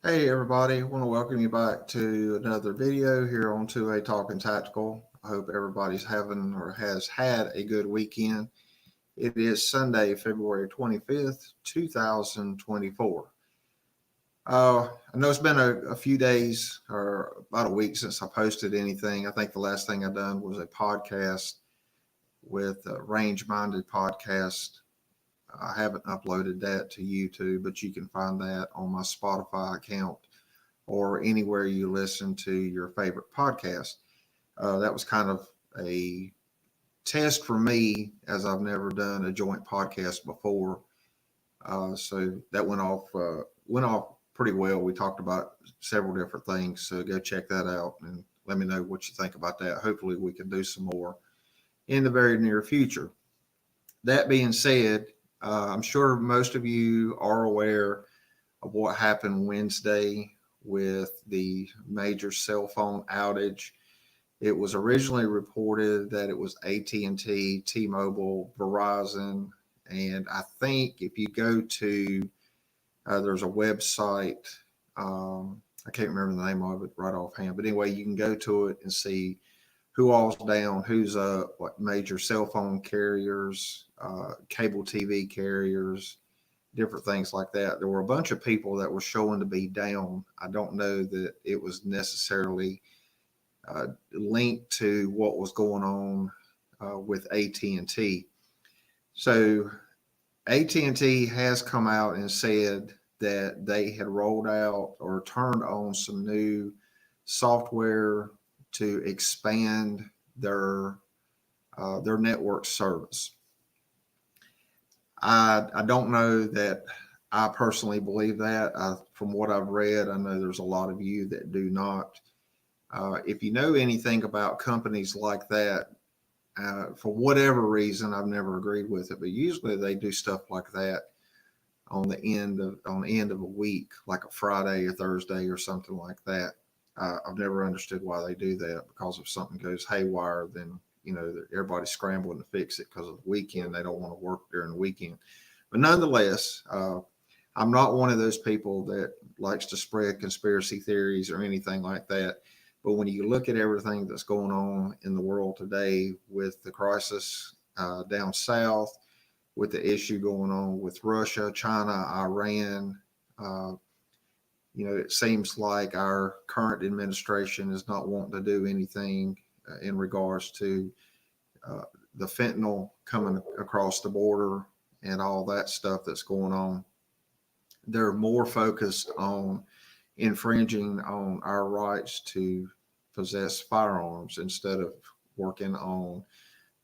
Hey everybody, I want to welcome you back to another video here on 2A Talking Tactical. I hope everybody's having or has had a good weekend. It is Sunday, February 25th, 2024. I know it's been a few days or about a week since I posted anything. I think the last thing I done was a podcast with Range Minded Podcast. I haven't uploaded that to YouTube, but you can find that on my Spotify account or anywhere you listen to your favorite podcast. That was kind of a test for me, as I've never done a joint podcast before. So that went off pretty well. We talked about several different things, so go check that out and let me know what you think about that. Hopefully, we can do some more in the very near future. That being said, I'm sure most of you are aware of what happened Wednesday with the major cell phone outage. It was originally reported that it was AT&T, T-Mobile, Verizon, and I think if you go to there's a website. I can't remember the name of it right offhand, but anyway, you can go to it and see who all's down, who's up, like major cell phone carriers, cable TV carriers, different things like that. There were a bunch of people that were showing to be down. I don't know that it was necessarily linked to what was going on with AT&T. So AT&T has come out and said that they had rolled out or turned on some new software to expand their network service. I don't know that I personally believe that. From what I've read, I know there's a lot of you that do not. If you know anything about companies like that, for whatever reason, I've never agreed with it, but usually they do stuff like that on the end of a week, like a Friday or Thursday or something like that. I've never understood why they do that, because if something goes haywire, then everybody's scrambling to fix it because of the weekend. They don't want to work during the weekend. But nonetheless, I'm not one of those people that likes to spread conspiracy theories or anything like that. But when you look at everything that's going on in the world today with the crisis down south, with the issue going on with Russia, China, Iran, it seems like our current administration is not wanting to do anything in regards to the fentanyl coming across the border and all that stuff that's going on. They're more focused on infringing on our rights to possess firearms instead of working on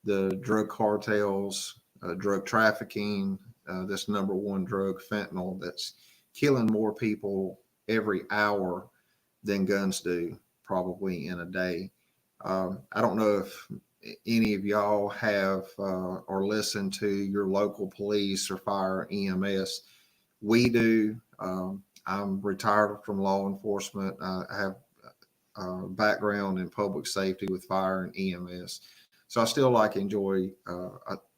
the drug cartels, drug trafficking, this number one drug, fentanyl, that's killing more people every hour than guns do, probably in a day. I don't know if any of y'all have or listen to your local police or fire EMS. We do. I'm retired from law enforcement. I have background in public safety with fire and EMS. So I still enjoy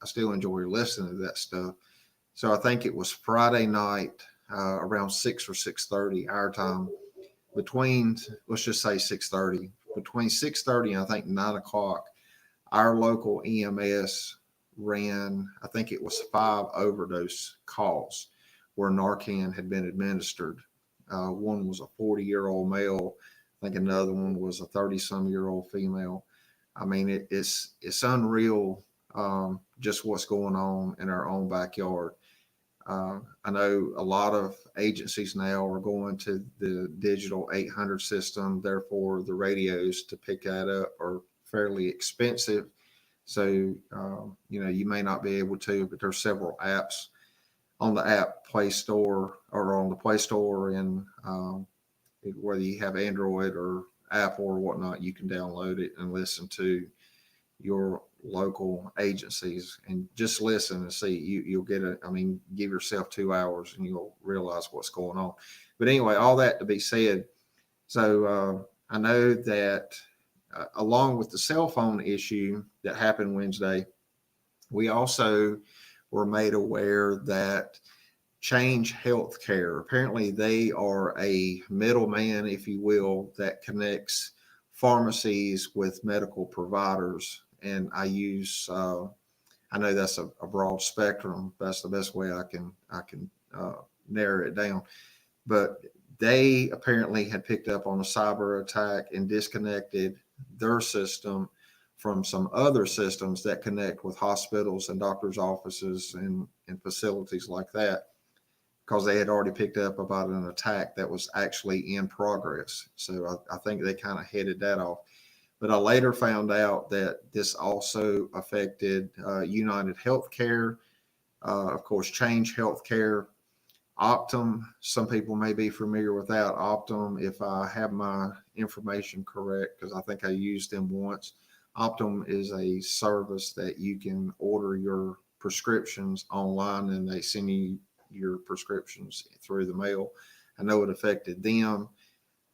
listening to that stuff. So I think it was Friday night around 6 or 6:30 our time, between, let's just say 6:30, between 6:30 and I think 9 o'clock, our local EMS ran, I think it was 5 overdose calls where Narcan had been administered. One was a 40-year-old male. I think another one was a 30-some-year-old female. I mean, it's unreal, just what's going on in our own backyard. I know a lot of agencies now are going to the digital 800 system. Therefore, the radios to pick that up are fairly expensive. So, you may not be able to, but there's several apps on the app Play Store or on the Play Store, and whether you have Android or Apple or whatnot, you can download it and listen to your local agencies and just listen and see. You'll get give yourself 2 hours and you'll realize what's going on. But anyway, all that to be said. So I know that along with the cell phone issue that happened Wednesday, we also were made aware that Change Healthcare. Apparently, they are a middleman, if you will, that connects pharmacies with medical providers. And I know that's a broad spectrum. That's the best way I can narrow it down. But they apparently had picked up on a cyber attack and disconnected their system from some other systems that connect with hospitals and doctors' offices and facilities like that, because they had already picked up about an attack that was actually in progress. So I think they kind of headed that off. But I later found out that this also affected United Healthcare, of course, Change Healthcare, Optum. Some people may be familiar with that. Optum, if I have my information correct, because I think I used them once. Optum is a service that you can order your prescriptions online and they send you your prescriptions through the mail. I know it affected them,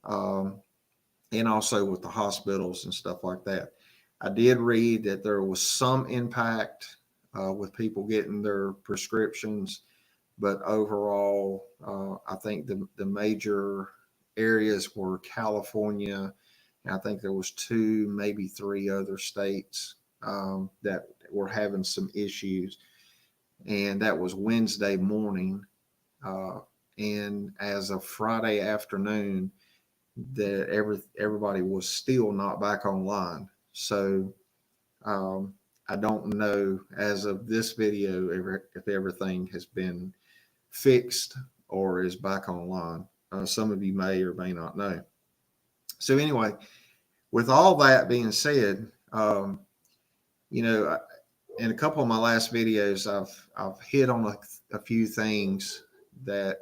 and also with the hospitals and stuff like that. I did read that there was some impact with people getting their prescriptions, but overall, I think the major areas were California, and I think there was 2, maybe 3 other states that were having some issues. And that was Wednesday morning. And as of Friday afternoon, that everybody was still not back online. So I don't know as of this video if everything has been fixed or is back online. Some of you may or may not know. So anyway, with all that being said, in a couple of my last videos, I've hit on a few things that,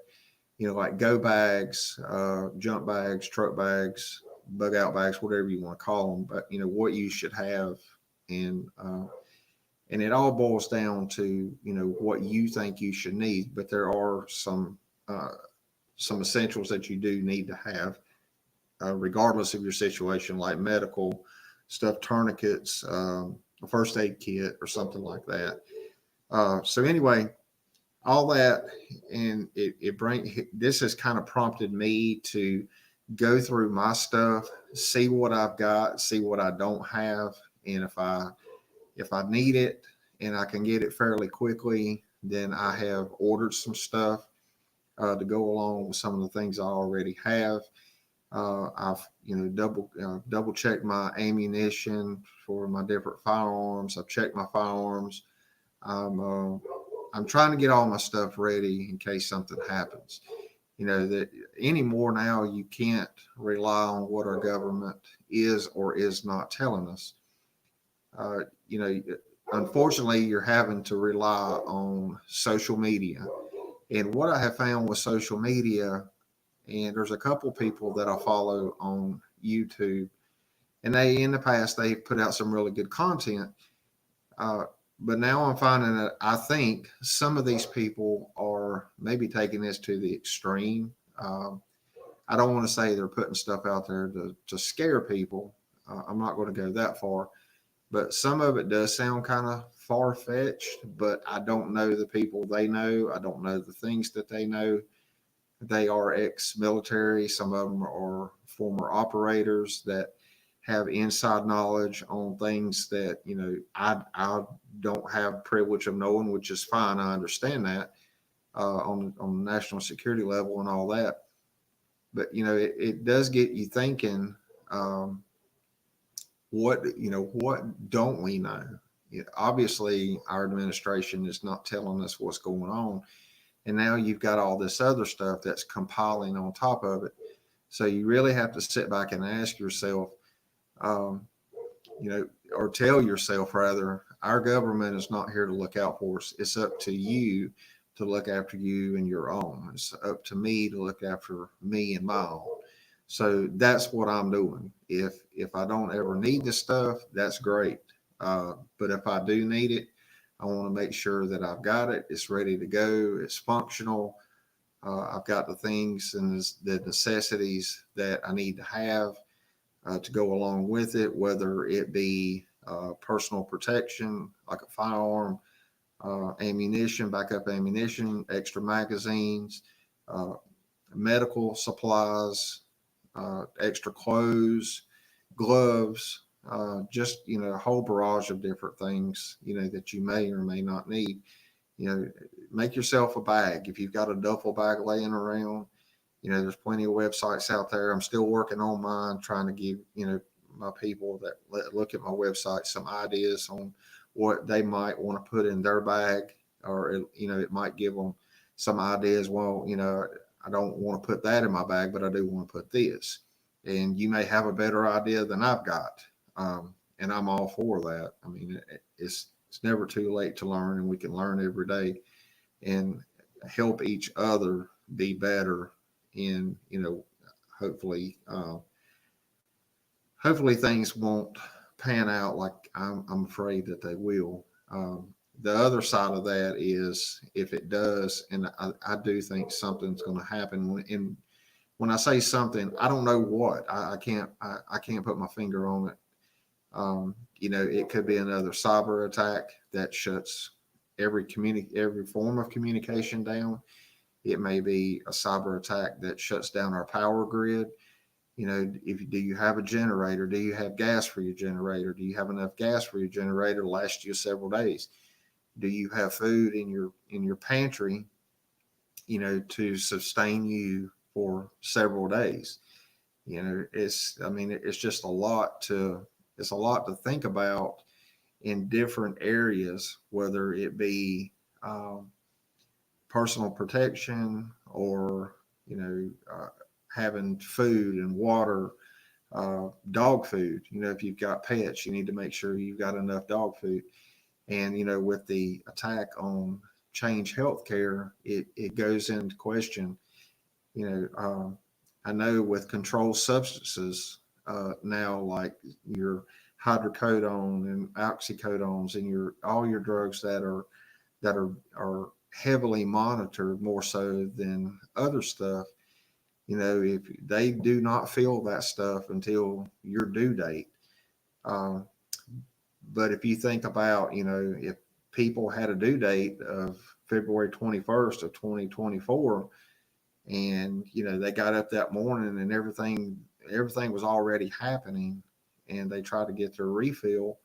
like go bags, jump bags, truck bags, bug out bags, whatever you want to call them, but what you should have, and it all boils down to what you think you should need. But there are some essentials that you do need to have, regardless of your situation, like medical stuff, tourniquets, a first aid kit, or something like that. So anyway, all that, and this has kind of prompted me to go through my stuff, see what I've got, see what I don't have, and if I need it and I can get it fairly quickly, then I have ordered some stuff to go along with some of the things I already have. I've double checked my ammunition for my different firearms. I've checked my firearms. I'm trying to get all my stuff ready in case something happens. That anymore now you can't rely on what our government is or is not telling us. Unfortunately, you're having to rely on social media. And what I have found with social media, and there's a couple people that I follow on YouTube, and in the past, they've put out some really good content. But now I'm finding that I think some of these people are maybe taking this to the extreme. I don't want to say they're putting stuff out there to scare people. I'm not going to go that far. But some of it does sound kind of far-fetched, but I don't know the people they know. I don't know the things that they know. They are ex-military. Some of them are former operators that have inside knowledge on things that, I don't have privilege of knowing, which is fine. I understand that on the national security level and all that. But, it does get you thinking, what don't we know? Obviously, our administration is not telling us what's going on. And now you've got all this other stuff that's compiling on top of it. So you really have to sit back and ask yourself, or tell yourself rather, our government is not here to look out for us. It's up to you to look after you and your own. It's up to me to look after me and my own. So that's what I'm doing. If I don't ever need this stuff, that's great. But if I do need it, I want to make sure that I've got it. It's ready to go. It's functional. I've got the things and the necessities that I need to have to go along with it, whether it be personal protection, like a firearm, ammunition, backup ammunition, extra magazines, uh, medical supplies, extra clothes, gloves, just, a whole barrage of different things, that you may or may not need. Make yourself a bag. If you've got a duffel bag laying around, there's plenty of websites out there. I'm still working on mine, trying to give, my people that look at my website some ideas on what they might want to put in their bag, or, it might give them some ideas. Well, I don't want to put that in my bag, but I do want to put this. And you may have a better idea than I've got. And I'm all for that. I mean, it's never too late to learn, and we can learn every day and help each other be better. And, hopefully, hopefully things won't pan out like I'm afraid that they will. The other side of that is, if it does, and I do think something's going to happen. And when I say something, I don't know what. I can't put my finger on it. It could be another cyber attack that shuts every form of communication down. It may be a cyber attack that shuts down our power grid. Do you have a generator? Do you have gas for your generator? Do you have enough gas for your generator to last you several days? Do you have food in your pantry, to sustain you for several days? It's just it's a lot to think about in different areas, whether it be personal protection, or, having food and water, dog food. If you've got pets, you need to make sure you've got enough dog food. And, with the attack on Change Healthcare, it goes into question. I know with controlled substances now, like your hydrocodone and oxycodones, and all your drugs that are heavily monitored, more so than other stuff. If they do not fill that stuff until your due date. But if you think about, if people had a due date of February 21st of 2024, and, they got up that morning and everything was already happening, and they tried to get their refill,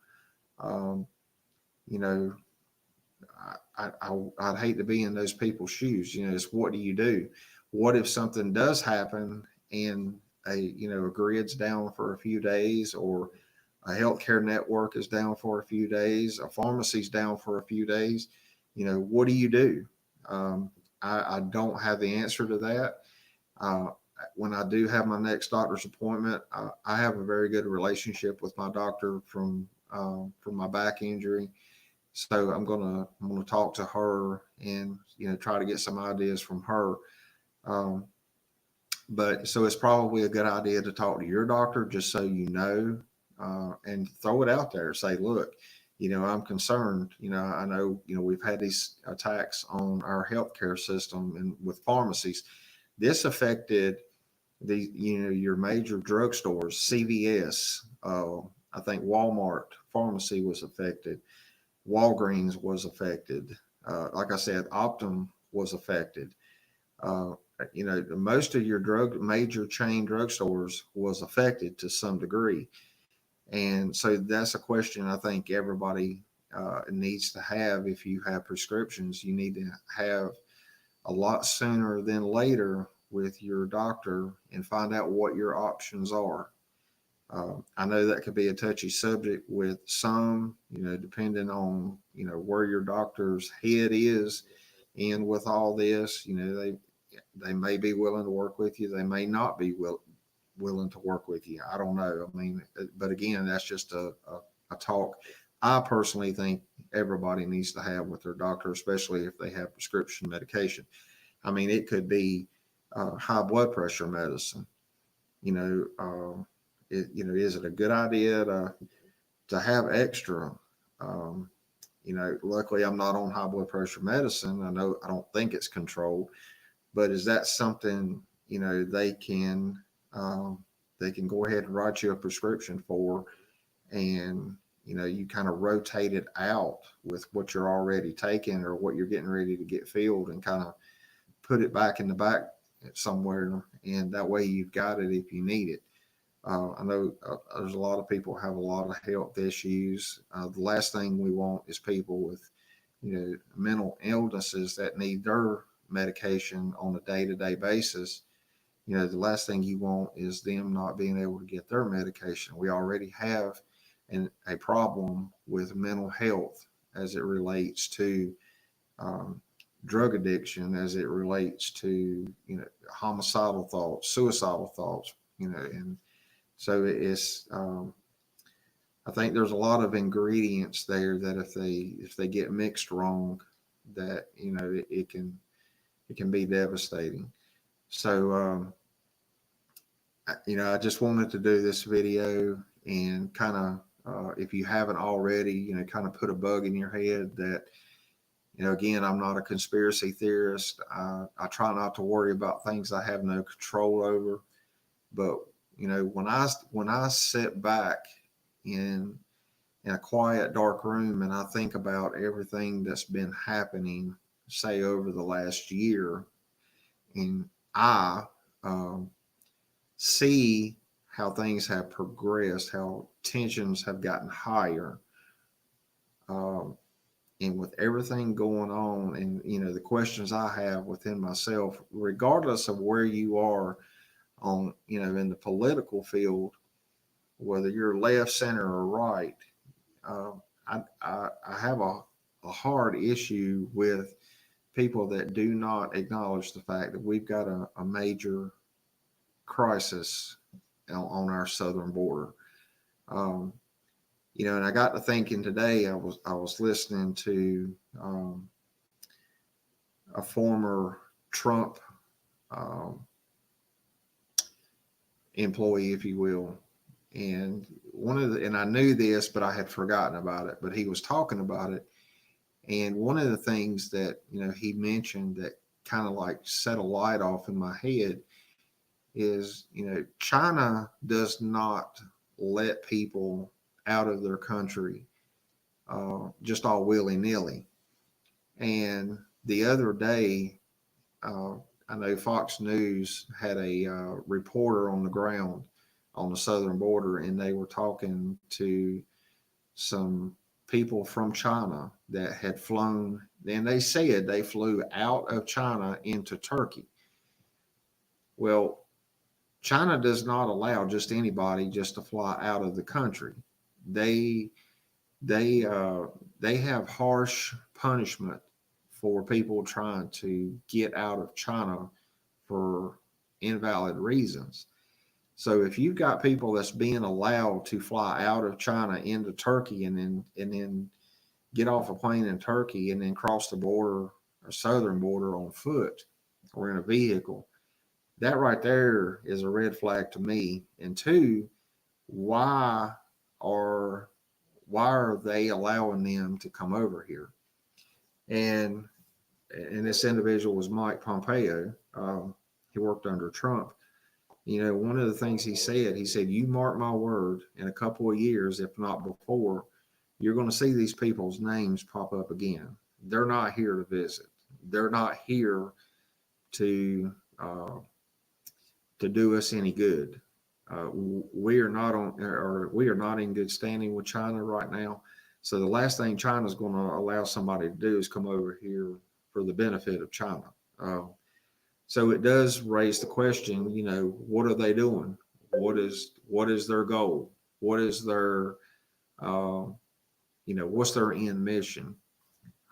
you know, I'd hate to be in those people's shoes. It's, what do you do? What if something does happen, and a grid's down for a few days, or a healthcare network is down for a few days, a pharmacy's down for a few days? What do you do? I don't have the answer to that. When I do have my next doctor's appointment, I have a very good relationship with my doctor from my back injury. So I'm gonna talk to her, and try to get some ideas from her. But so it's probably a good idea to talk to your doctor, just so and throw it out there. Say, look, I'm concerned. I know we've had these attacks on our healthcare system and with pharmacies. This affected your major drugstores, CVS. I think Walmart pharmacy was affected. Walgreens was affected. Like I said, Optum was affected. Most of your major chain drugstores was affected to some degree. And so that's a question I think everybody needs to have. If you have prescriptions, you need to have a lot sooner than later with your doctor, and find out what your options are. I know that could be a touchy subject with some, depending on, where your doctor's head is. And with all this, they may be willing to work with you. They may not be willing to work with you. I don't know. I mean, but again, that's just a talk I personally think everybody needs to have with their doctor, especially if they have prescription medication. I mean, it could be high blood pressure medicine. Is it a good idea to have extra? Luckily I'm not on high blood pressure medicine. I don't think it's controlled, but is that something they can go ahead and write you a prescription for, and you kind of rotate it out with what you're already taking or what you're getting ready to get filled, and kind of put it back in the back somewhere, and that way you've got it if you need it. I know there's a lot of people have a lot of health issues. The last thing we want is people with, mental illnesses that need their medication on a day-to-day basis. The last thing you want is them not being able to get their medication. We already have a problem with mental health as it relates to drug addiction, as it relates to, homicidal thoughts, suicidal thoughts, and so it's, I think there's a lot of ingredients there that if they get mixed wrong, that it can be devastating. So I just wanted to do this video and kind of, if you haven't already, kind of put a bug in your head that, again, I'm not a conspiracy theorist. I try not to worry about things I have no control over. But, when I sit back in a quiet, dark room and I think about everything that's been happening, say, over the last year, and I see how things have progressed, how tensions have gotten higher, and with everything going on, and the questions I have within myself, regardless of where you are on, in the political field, whether you're left, center, or right, I have a hard issue with people that do not acknowledge the fact that we've got a major crisis on our southern border. And I got to thinking today. I was listening to a former Trump employee, if you will, and and I knew this, but I had forgotten about it. But he was talking about it, and one of the things that he mentioned that kind of like set a light off in my head is, China does not let people out of their country just all willy-nilly. And the other day, I know Fox News had a reporter on the ground on the southern border, and they were talking to some people from China that had flown, and they said they flew out of China into Turkey. Well, China does not allow just anybody just to fly out of the country. They have harsh punishment for people trying to get out of China for invalid reasons. So if you've got people that's being allowed to fly out of China into Turkey and then get off a plane in Turkey and then cross the border or southern border on foot or in a vehicle, that right there is a red flag to me. And two, why are they allowing them to come over here? And this individual was Mike Pompeo. He worked under Trump. One of the things he said, you mark my word, in a couple of years, if not before, you're going to see these people's names pop up again. They're not here to visit. They're not here to do us any good. We are not in good standing with China right now. So the last thing China is going to allow somebody to do is come over here for the benefit of China. So it does raise the question, what are they doing? What is their goal? What is their, what's their end mission?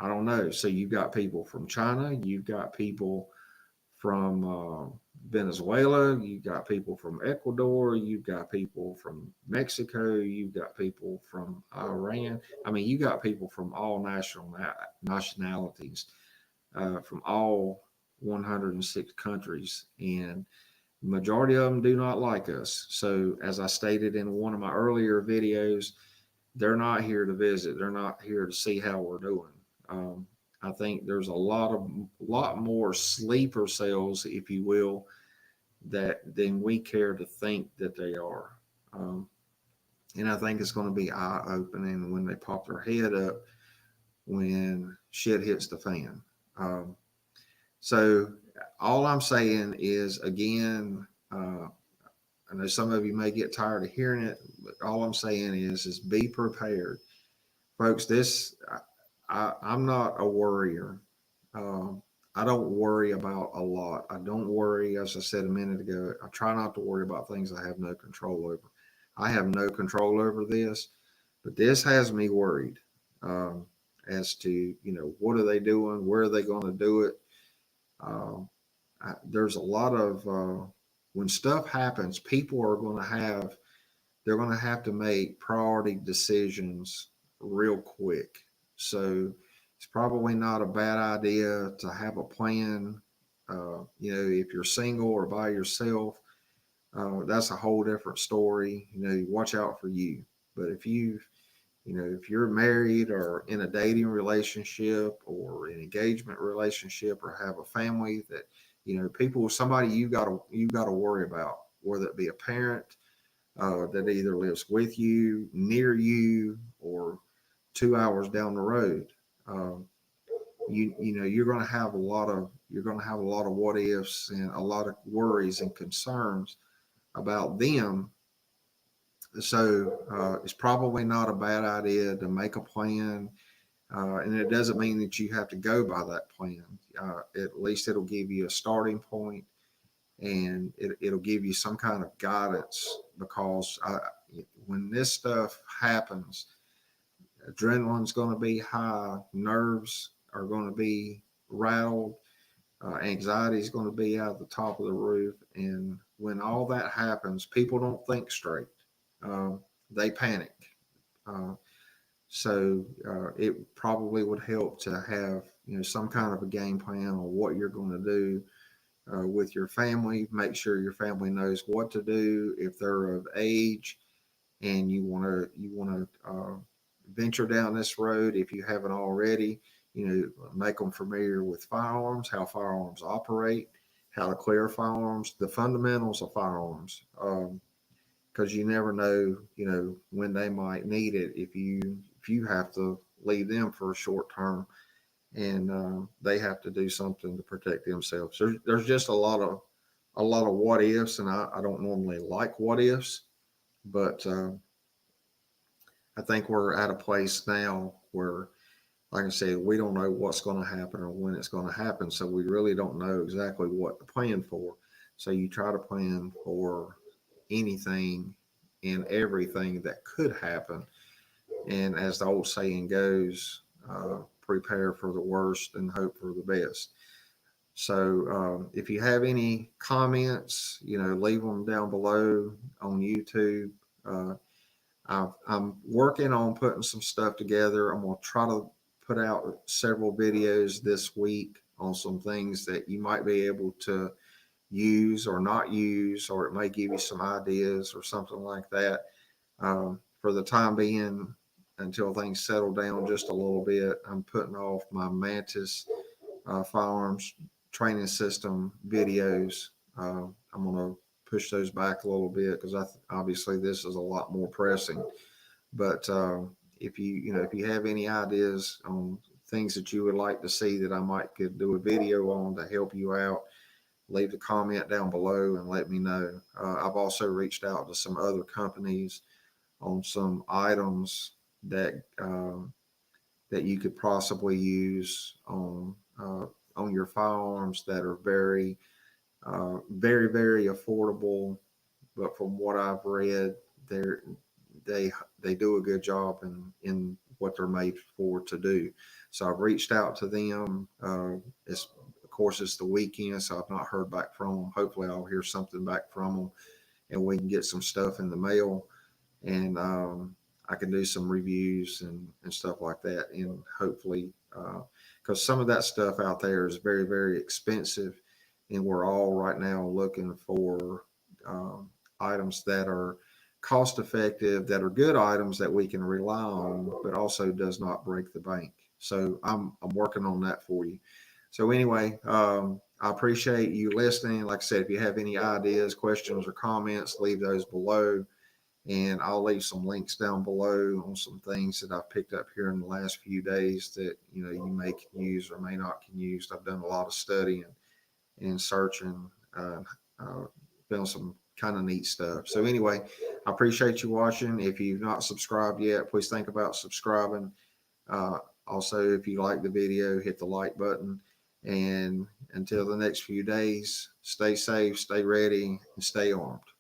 I don't know. So you've got people from China, you've got people from Venezuela, you've got people from Ecuador, you've got people from Mexico, you've got people from Iran. I mean, you got people from all nationalities, from all 106 countries, and the majority of them do not like us. So as I stated in one of my earlier videos, they're not here to visit. They're not here to see how we're doing. I think there's a lot more sleeper cells, if you will, than we care to think that they are. And I think it's going to be eye opening when they pop their head up when shit hits the fan. Um, so all I'm saying is, again, I know some of you may get tired of hearing it, but all I'm saying is be prepared, folks. I'm not a worrier. Um, I don't worry about a lot. I don't worry, as I said a minute ago. I try not to worry about things I have no control over. I have no control over this, but this has me worried, um, as to, what are they doing? Where are they going to do it? Um, there's a lot of when stuff happens, people are going to have they're going to have to make priority decisions real quick. So it's probably not a bad idea to have a plan. If you're single or by yourself, that's a whole different story. Watch out for you. But if you're married or in a dating relationship or an engagement relationship or have a family that, somebody you got to worry about, whether it be a parent that either lives with you, near you, or 2 hours down the road. Um, you're going to have a lot of what ifs and a lot of worries and concerns about them. So it's probably not a bad idea to make a plan, and it doesn't mean that you have to go by that plan. At least it'll give you a starting point, and it'll give you some kind of guidance, because when this stuff happens, adrenaline's going to be high, nerves are going to be rattled, anxiety is going to be out the top of the roof. And when all that happens, people don't think straight. Um, they panic. Uh, so it probably would help to have some kind of a game plan on what you're going to do with your family. Make sure your family knows what to do if they're of age, and you want to venture down this road. If you haven't already, make them familiar with firearms, how firearms operate, how to clear firearms, the fundamentals of firearms. Because you never know, when they might need it if you have to leave them for a short term, and they have to do something to protect themselves. There's just a lot of what ifs, and I don't normally like what ifs, but I think we're at a place now where, like I said, we don't know what's going to happen or when it's going to happen, so we really don't know exactly what to plan for. So you try to plan for anything and everything that could happen, and as the old saying goes, prepare for the worst and hope for the best. So if you have any comments, leave them down below on YouTube. Uh, I'm working on putting some stuff together. I'm going to try to put out several videos this week on some things that you might be able to use or not use, or it may give you some ideas or something like that. For the time being, until things settle down just a little bit, I'm putting off my Mantis firearms training system videos. I'm going to push those back a little bit because obviously this is a lot more pressing. But if you have any ideas on things that you would like to see that I might could do a video on to help you out, leave a comment down below and let me know. I've also reached out to some other companies on some items that you could possibly use on your firearms that are very, very, very affordable. But from what I've read, they're they they do a good job in what they're made for to do. So I've reached out to them. It's of course it's the weekend, so I've not heard back from them. Hopefully I'll hear something back from them, and we can get some stuff in the mail, and I can do some reviews and stuff like that, and hopefully because some of that stuff out there is very, very expensive, and we're all right now looking for items that are cost effective, that are good items that we can rely on, but also does not break the bank. So I'm working on that for you. So anyway, I appreciate you listening. Like I said, if you have any ideas, questions, or comments, leave those below. And I'll leave some links down below on some things that I've picked up here in the last few days that you may can use or may not can use. I've done a lot of studying and searching, uh, found some kind of neat stuff. So anyway, I appreciate you watching. If you've not subscribed yet, please think about subscribing. Uh, Also, if you like the video, hit the like button. And until the next few days, stay safe, stay ready, and stay armed.